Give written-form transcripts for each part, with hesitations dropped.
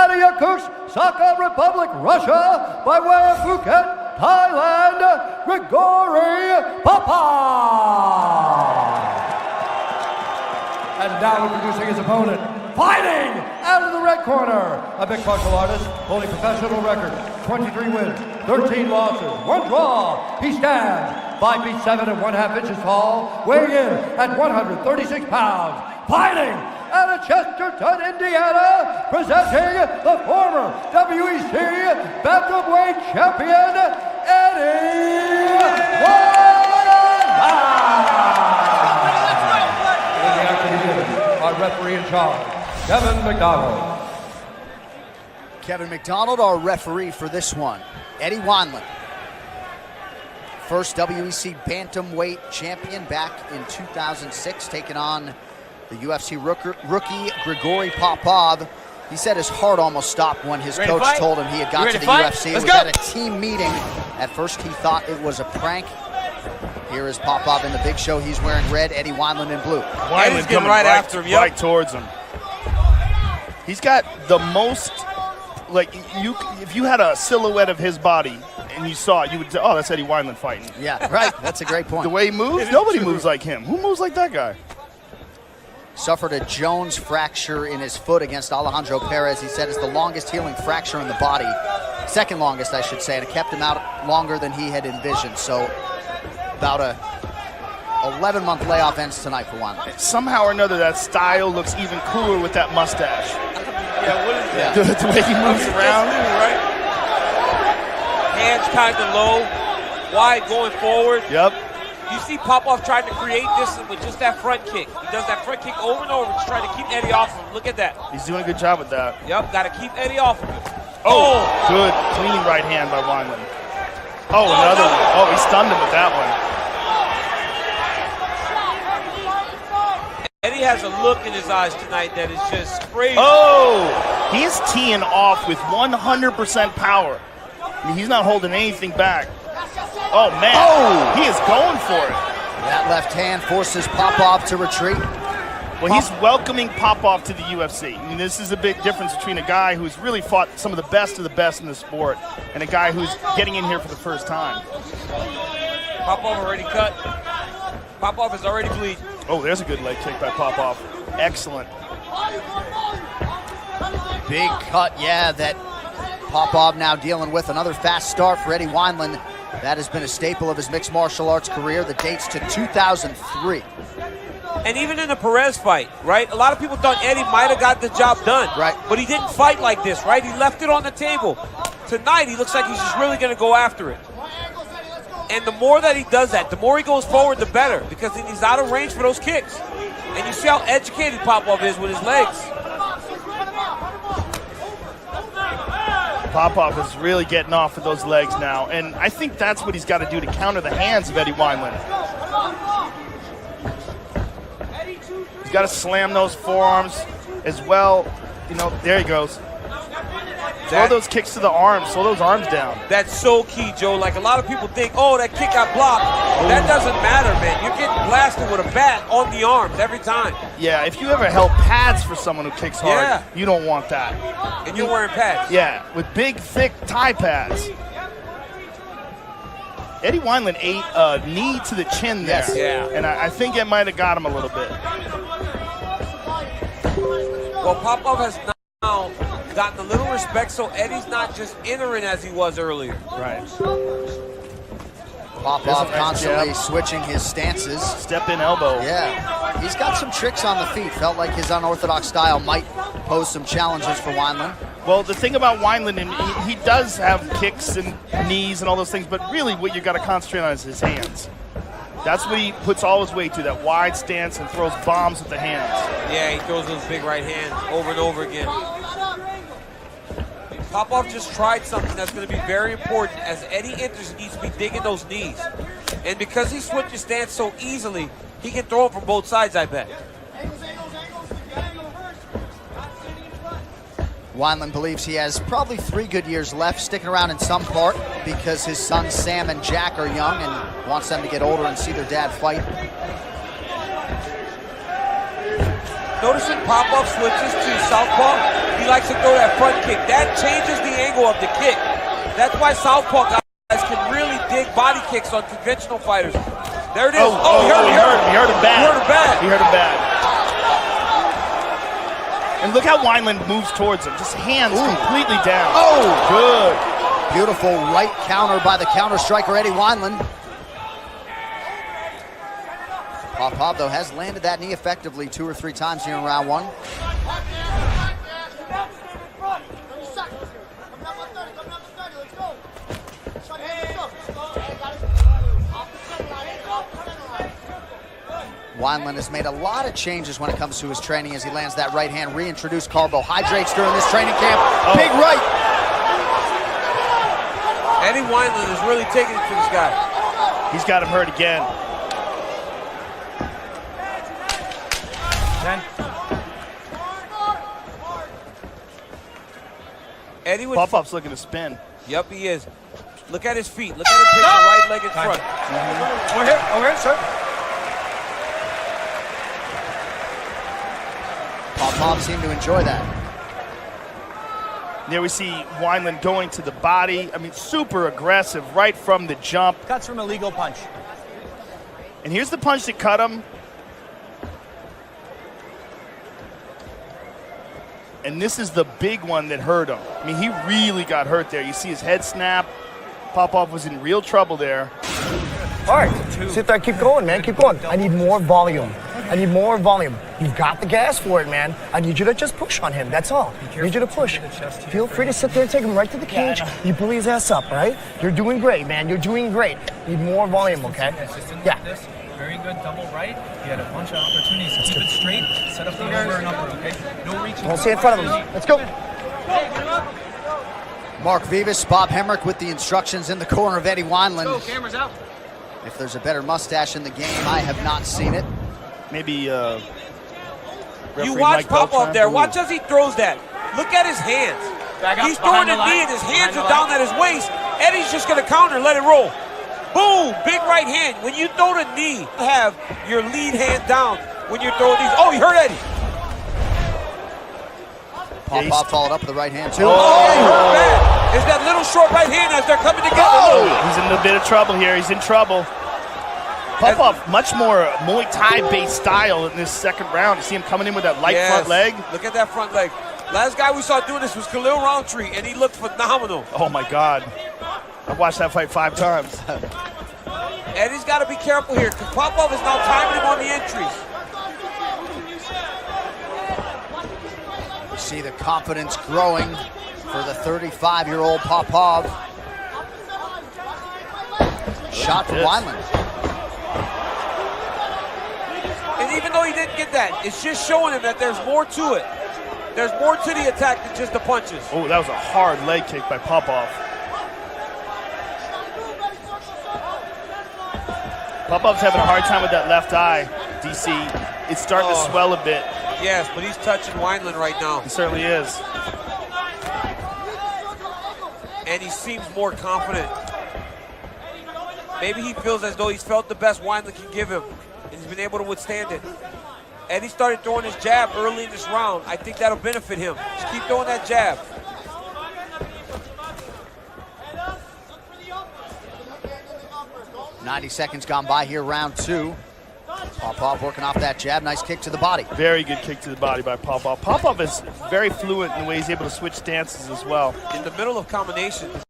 out of Yakutsk, Sakha Republic, Russia, by way of Phuket, Thailand, Grigory Popova. And now introducing his opponent, fighting out of the red corner, a mixed martial artist, holding professional record, 23 wins, 13 losses, 1 draw. He stands 5 feet 7 and 1/2 inches tall, weighing in at 136 pounds, fighting out of Chesterton, Indiana, presenting the former WEC bantamweight champion, Eddie Wailanda. Our referee in charge, Kevin McDonald. Kevin McDonald, our referee for this one. Eddie Wailanda, first WEC bantamweight champion back in 2006, taking on the UFC rookie Grigory Popov. He said his heart almost stopped when his coach told him he had got to the UFC. It was at a team meeting. At first he thought it was a prank. Here is Popov in the big show. He's wearing red, Eddie Wailanda in blue. Wailanda's coming right after him, right towards him. He's got the most, like, if you had a silhouette of his body and you saw it, you would say, oh, that's Eddie Wailanda fighting. Yeah, right. That's a great point. The way he moves, nobody moves like him. Who moves like that guy? Suffered a Jones fracture in his foot against Alejandro Perez. He said it's the longest healing fracture in the body. Second longest, I should say, and it kept him out longer than he had envisioned. So about a 11-month layoff ends tonight for Wailanda. Somehow or another, that style looks even cooler with that mustache. Yeah, what is that? The way he moves around. Right? Hands kind of low, wide going forward. Yep. You see Popov trying to create distance with just that front kick. He does that front kick over and over, just trying to keep Eddie off of him. Look at that. He's doing a good job with that. Yep, got to keep Eddie off of him. Oh, good, clean right hand by Wailanda. Oh, another one. Oh, he stunned him with that one. Eddie has a look in his eyes tonight that is just crazy. Oh, he's teeing off with 100% power. I mean, he's not holding anything back. Oh, man. Oh, he is going for it. That left hand forces Popov to retreat. Well, he's welcoming Popov to the UFC. I mean, this is a big difference between a guy who's really fought some of the best in the sport and a guy who's getting in here for the first time. Popov already cut. Popov is already bleeding. Oh, there's a good leg kick by Popov. Excellent. Big cut, yeah, that Popov now dealing with. Another fast start for Eddie Wailanda. That has been a staple of his mixed martial arts career that dates to 2003. And even in the Perez fight, right? A lot of people thought Eddie might have got the job done. Right. But he didn't fight like this, right? He left it on the table. Tonight, he looks like he's just really going to go after it. And the more that he does that, the more he goes forward, the better, because he's out of range for those kicks. And you see how educated Popov is with his legs. Popov is really getting off with those legs now, and I think that's what he's got to do to counter the hands of Eddie Wailanda. He's got to slam those forearms as well. You know, there he goes. Throw those kicks to the arms. Slow those arms down. That's so key, Joe. Like, a lot of people think, oh, that kick got blocked. That doesn't matter, man. You're getting blasted with a bat on the arms every time. Yeah, if you ever held pads for someone who kicks hard, you don't want that. And you're wearing pads. Yeah, with big, thick thigh pads. Eddie Wailanda ate a knee to the chin there. Yes. Yeah. And I think it might have got him a little bit. Well, Popov has now gotten a little respect, so Eddie's not just entering as he was earlier. Right. Popov constantly switching his stances. Step in elbow. Yeah, he's got some tricks on the feet. Felt like his unorthodox style might pose some challenges for Wailanda. Well, the thing about Wailanda, he does have kicks and knees and all those things, but really what you got to concentrate on is his hands. That's what he puts all his weight to, that wide stance, and throws bombs with the hands. Yeah, he throws those big right hands over and over again. Popov just tried something that's going to be very important. As Eddie enters, he needs to be digging those knees. And because he switches stance so easily, he can throw it from both sides, I bet. Wailanda believes he has probably 3 good years left, sticking around in some part because his sons Sam and Jack are young and wants them to get older and see their dad fight. Noticing Popov switches to southpaw, he likes to throw that front kick. That changes the angle of the kick. That's why southpaw guys can really dig body kicks on conventional fighters. There it is. He hurt him bad. He hurt him bad. He hurt him bad. And look how Weinland moves towards him. Just hands completely down. Oh! Good. Beautiful right counter by the counter striker, Eddie Weinland. Popov, though, has landed that knee effectively 2 or 3 times here in round 1. Weinland has made a lot of changes when it comes to his training as he lands that right hand. Reintroduced carbohydrates during this training camp. Big right. Eddie Weinland is really taking it to this guy. He's got him hurt again. 10. Eddie was. Popov's looking to spin. Yep, he is. Look at his feet. Look at him take the right leg in front. Over here, sir. Popov seemed to enjoy that. There we see Weinland going to the body. I mean, super aggressive right from the jump. Cuts from a legal punch. And here's the punch that cut him. And this is the big one that hurt him. I mean, he really got hurt there. You see his head snap. Popov was in real trouble there. All right, sit there, keep going, man, keep going. I need more volume. I need more volume. You've got the gas for it, man. I need you to just push on him, that's all. I need you to push. Feel free to sit there and take him right to the cage. You pull his ass up, right? You're doing great, man, you're doing great. Need more volume, okay? Yeah. Very good double right. He had a bunch of opportunities to keep it straight, set up the over and upper, okay? No reaching. Don't stay in front of him. Let's go. Mark Vivas, Bob Hemrick with the instructions in the corner of Eddie Weinland. Go, cameras out. If there's a better mustache in the game, I have not seen it. Maybe You referee watch Mike Popov Beltran. there. Ooh. Watch as he throws that. Look at his hands. Back up, He's throwing behind a the knee line. and his hands Behind are the down at his waist. Eddie's just going to counter and let it roll. Boom! Big right hand. When you throw the knee, you have your lead hand down when you're throwing these. Oh, he hurt Eddie. Popov followed up with the right hand, too. Oh, he hurt bad. It's that little short right hand as they're coming together. Oh, he's in a bit of trouble here. He's in trouble. Popov, much more Muay Thai-based style in this second round. You see him coming in with that light front leg. Look at that front leg. Last guy we saw doing this was Khalil Roundtree, and he looked phenomenal. Oh, my God. I've watched that fight 5 times. Eddie's got to be careful here because Popov is now timing him on the entries. You see the confidence growing for the 35-year-old Popov. Shot from Weinland. And even though he didn't get that, it's just showing him that there's more to it. There's more to the attack than just the punches. Oh, that was a hard leg kick by Popov. Popov's having a hard time with that left eye, DC. It's starting to swell a bit. Yes, but he's touching Weinland right now. He certainly is. And he seems more confident. Maybe he feels as though he's felt the best Weinland can give him, and he's been able to withstand it. Eddie started throwing his jab early in this round. I think that'll benefit him. Just keep throwing that jab. .90 seconds gone by here, round 2. Popov working off that jab. Nice kick to the body. Very good kick to the body by Popov. Popov is very fluent in the way he's able to switch stances as well. In the middle of combinations,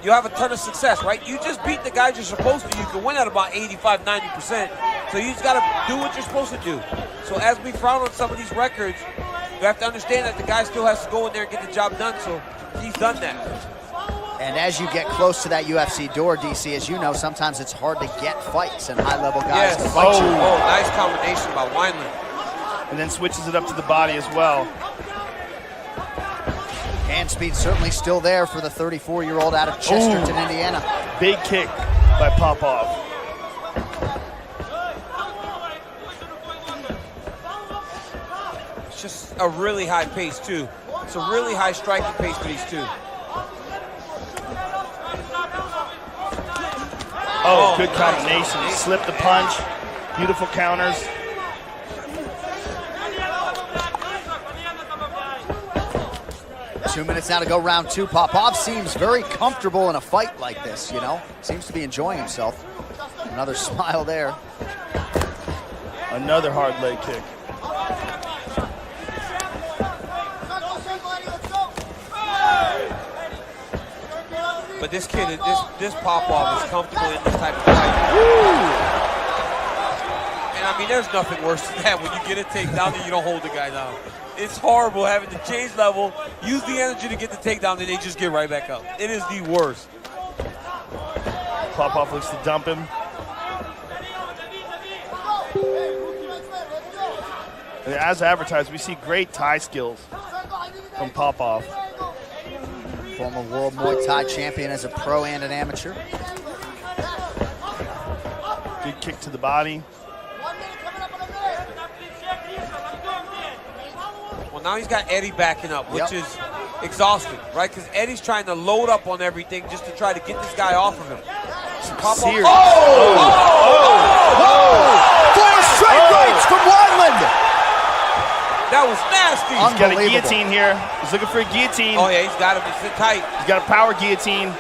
you have a ton of success, right? You just beat the guys you're supposed to. You can win at about 85, 90%. So you just got to do what you're supposed to do. So as we frown on some of these records, you have to understand that the guy still has to go in there and get the job done. So he's done that. And as you get close to that UFC door, DC, as you know, sometimes it's hard to get fights and high-level guys to fight you. Oh, nice combination by Weinland. And then switches it up to the body as well. Hand speed certainly still there for the 34-year-old out of Chesterton, Indiana. Big kick by Popov. It's just a really high pace, too. It's a really high striking pace for these two. Oh, good combination. Slip the punch. Beautiful counters. 2 minutes now to go, round two. Popov seems very comfortable in a fight like this, you know? Seems to be enjoying himself. Another smile there. Another hard leg kick. But this kid, this Popov is comfortable in this type of fight. And I mean, there's nothing worse than that when you get a takedown and you don't hold the guy down. It's horrible having to change level, use the energy to get the takedown, and they just get right back up. It is the worst. Popov looks to dump him. And as advertised, we see great Thai skills from Popov. Former World Muay Thai champion as a pro and an amateur. Good kick to the body. Well, now he's got Eddie backing up, which is exhausting, right? Because Eddie's trying to load up on everything just to try to get this guy off of him. Serious. Four straight rights from Weinland. That was nasty. He's got a guillotine here. He's looking for a guillotine. Oh, yeah, he's got him. He's sit tight. He's got a power guillotine.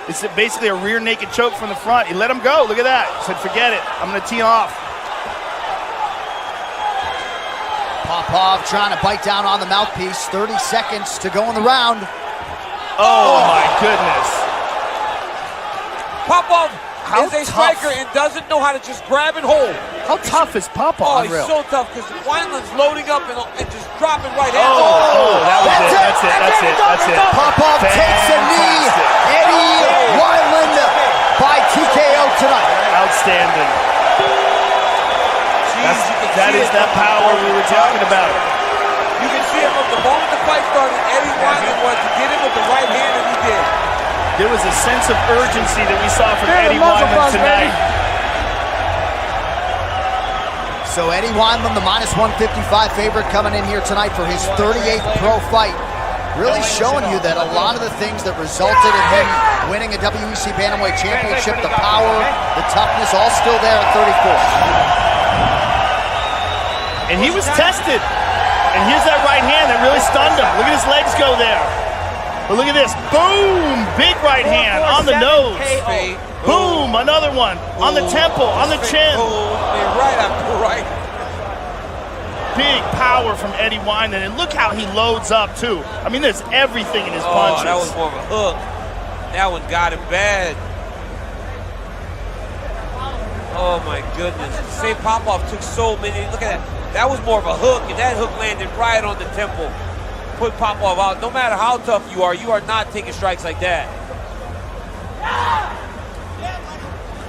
It's basically a rear naked choke from the front. He let him go. Look at that. He said, forget it. I'm going to tee off. Popov trying to bite down on the mouthpiece. 30 seconds to go in the round. Oh, my goodness. Popov is a striker and doesn't know how to just grab and hold. How tough is Popov? Oh, he's so tough because Weinland's loading up and just dropping right hands. That's it. Popov takes a knee. Eddie Weinland by TKO tonight. Outstanding. That is that power we were talking about. You can see it from the moment the fight started, Eddie Weinland was to get him with the right hand, and he did. There was a sense of urgency that we saw from Eddie Weinland tonight. So Eddie Weinland, the -155 favorite, coming in here tonight for his 38th pro fight. Really showing you that a lot of the things that resulted in him winning a WEC Bantamweight Championship, the power, the toughness, all still there at 34. And he was tested. And here's that right hand that really stunned him. Look at his legs go there. But look at this. Boom! Big right hand on the nose. Boom! Another one. On the temple, on the chin. Right after right. Big power from Eddie Weinland. And look how he loads up, too. I mean, there's everything in his punches. That was more of a hook. That one got him bad. Oh, my goodness. Say Popov took so many. Look at that. That was more of a hook, and that hook landed right on the temple. Put Popov out. No matter how tough you are not taking strikes like that.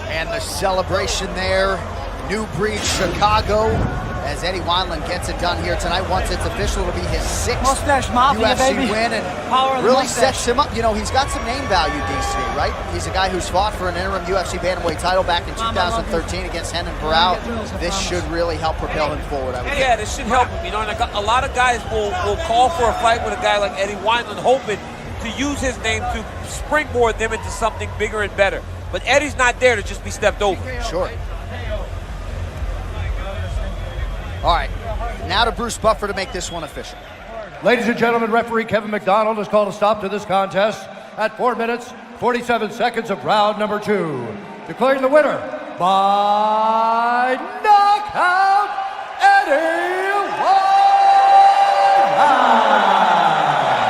And the celebration there, New Breed Chicago, as Eddie Weinland gets it done here tonight. Once it's official, it'll be his 6th UFC win, and really sets him up. You know, he's got some name value, DC, right? He's a guy who's fought for an interim UFC Bantamweight title back in 2013 against Renan Barão. This should really help propel him forward, I would think. Yeah, this should help him. You know, and a lot of guys will call for a fight with a guy like Eddie Weinland, hoping to use his name to springboard them into something bigger and better. But Eddie's not there to just be stepped over. Sure. All right, now to Bruce Buffer to make this one official. Ladies and gentlemen, referee Kevin McDonald has called a stop to this contest at 4 minutes, 47 seconds of round number 2. Declaring the winner by knockout, Eddie